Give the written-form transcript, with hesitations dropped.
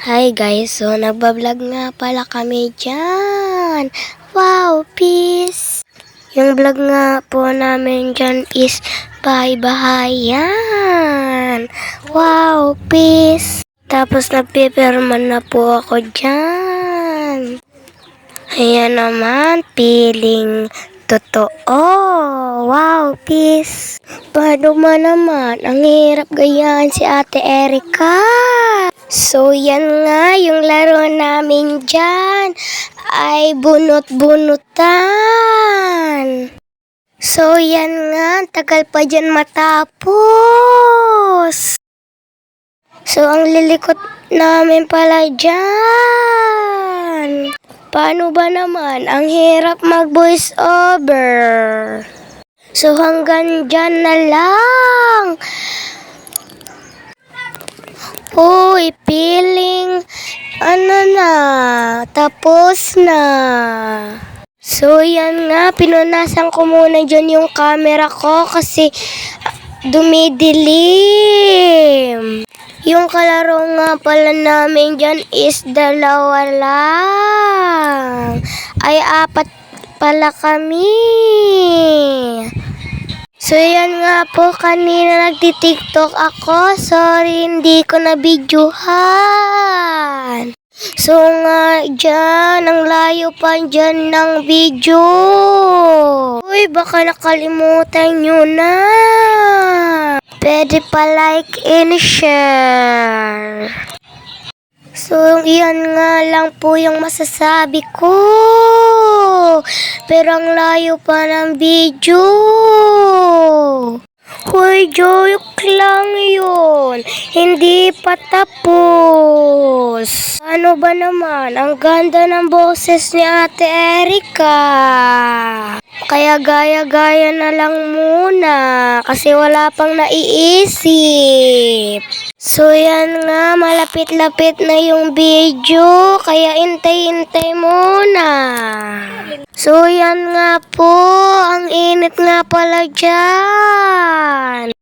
Hi guys, so nagbablog nga pala kami dyan. Wow, peace! Yung vlog nga po namin dyan is bahay-bahayan. Wow, peace! Tapos nagpipirman na po ako dyan. Ayan naman, feeling totoo. Wow, peace! Paano man naman, ang hirap gayaan si Ate Erica. So, yan nga, yung laro namin dyan ay bunot-bunutan. So, yan nga, tagal pa dyan matapos. So, ang lilikot namin pala dyan. Paano ba naman? Ang hirap mag-voice over. So, hanggang dyan na lang. Uy, feeling, tapos na. So, yan nga, pinunasan ko muna dyan yung camera ko kasi dumidilim. Yung kalaro nga pala namin dyan is dalawa lang. Ay, apat pala kami. So, yan nga po, kanina nagtitiktok ako. Sorry, hindi ko na-videohan. So, nga dyan, ang layo pa dyan ng video. Uy, baka nakalimutan nyo na. Pwede pa like and share. So, yan nga lang po yung masasabi ko. Pero ang layo pa ng video. Hoy, joke lang yun. Hindi pa tapos. Ano ba naman? Ang ganda ng boses ni Ate Erica. Kaya gaya-gaya na lang muna. Kasi wala pang naiisip. So, yan nga. Malapit-lapit na yung video. Kaya intay-intay muna. So, yan nga po. Ang init nga pala dyan.